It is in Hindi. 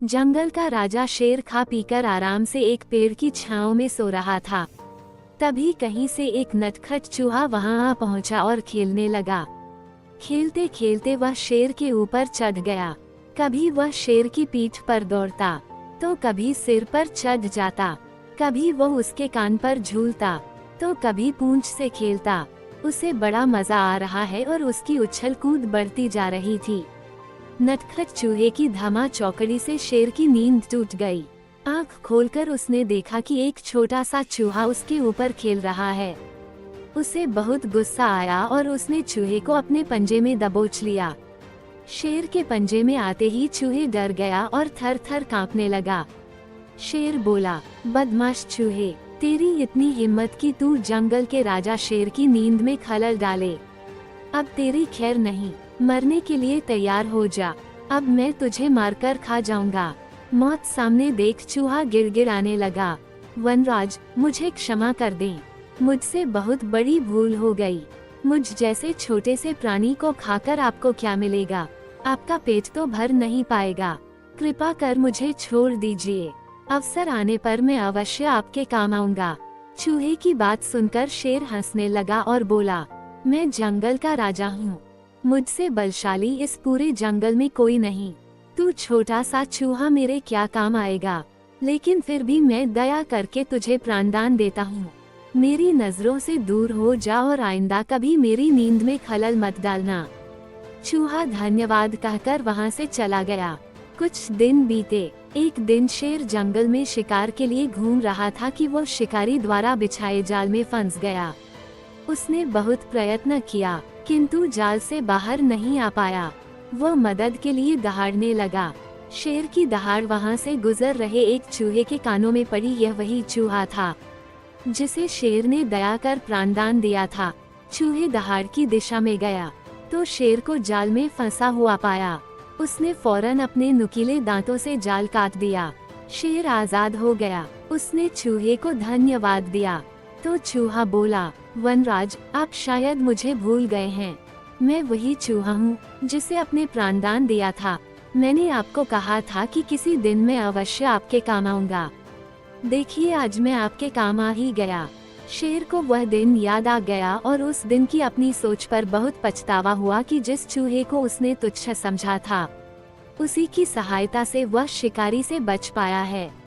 जंगल का राजा शेर खा पीकर आराम से एक पेड़ की छांव में सो रहा था। तभी कहीं से एक नटखट चूहा वहां आ पहुंचा और खेलने लगा। खेलते खेलते वह शेर के ऊपर चढ़ गया। कभी वह शेर की पीठ पर दौड़ता, तो कभी सिर पर चढ़ जाता। कभी वह उसके कान पर झूलता, तो कभी पूंछ से खेलता। उसे बड़ा मजा आ रहा है और उसकी उछल कूद बढ़ती जा रही थी। नटखट चूहे की धमा चौकड़ी से शेर की नींद टूट गई। आंख खोलकर उसने देखा कि एक छोटा सा चूहा उसके ऊपर खेल रहा है। उसे बहुत गुस्सा आया और उसने चूहे को अपने पंजे में दबोच लिया। शेर के पंजे में आते ही चूहे डर गया और थर थर कांपने लगा। शेर बोला, बदमाश चूहे, तेरी इतनी हिम्मत कि तू जंगल के राजा शेर की नींद में खलल डाले। अब तेरी खैर नहीं, मरने के लिए तैयार हो जा। अब मैं तुझे मारकर खा जाऊंगा। मौत सामने देख चूहा गिड़गिड़ाने लगा। वनराज, मुझे क्षमा कर दें, मुझसे बहुत बड़ी भूल हो गई। मुझ जैसे छोटे से प्राणी को खाकर आपको क्या मिलेगा? आपका पेट तो भर नहीं पाएगा। कृपा कर मुझे छोड़ दीजिए। अवसर आने पर मैं अवश्य आपके काम आऊंगा। चूहे की बात सुनकर शेर हंसने लगा और बोला, मैं जंगल का राजा हूँ। मुझसे बलशाली इस पूरे जंगल में कोई नहीं। तू छोटा सा चूहा मेरे क्या काम आएगा? लेकिन फिर भी मैं दया करके तुझे प्राणदान देता हूँ। मेरी नजरों से दूर हो जा और आइंदा कभी मेरी नींद में खलल मत डालना। चूहा धन्यवाद कहकर वहाँ से चला गया। कुछ दिन बीते। एक दिन शेर जंगल में शिकार के लिए घूम रहा था कि वो शिकारी द्वारा बिछाए जाल में फंस गया। उसने बहुत प्रयत्न किया, किंतु जाल से बाहर नहीं आ पाया। वह मदद के लिए दहाड़ने लगा। शेर की दहाड़ वहां से गुजर रहे एक चूहे के कानों में पड़ी। यह वही चूहा था जिसे शेर ने दया कर प्राणदान दिया था। चूहे दहाड़ की दिशा में गया तो शेर को जाल में फंसा हुआ पाया। उसने फौरन अपने नुकीले दांतों से जाल काट दिया। शेर आजाद हो गया। उसने चूहे को धन्यवाद दिया तो चूहा बोला, वनराज, आप शायद मुझे भूल गए हैं। मैं वही चूहा हूँ जिसे अपने प्राणदान दिया था। मैंने आपको कहा था कि किसी दिन मैं अवश्य आपके काम आऊंगा। देखिए, आज मैं आपके काम आ ही गया। शेर को वह दिन याद आ गया और उस दिन की अपनी सोच पर बहुत पछतावा हुआ कि जिस चूहे को उसने तुच्छ समझा था, उसी की सहायता से वह शिकारी से बच पाया है।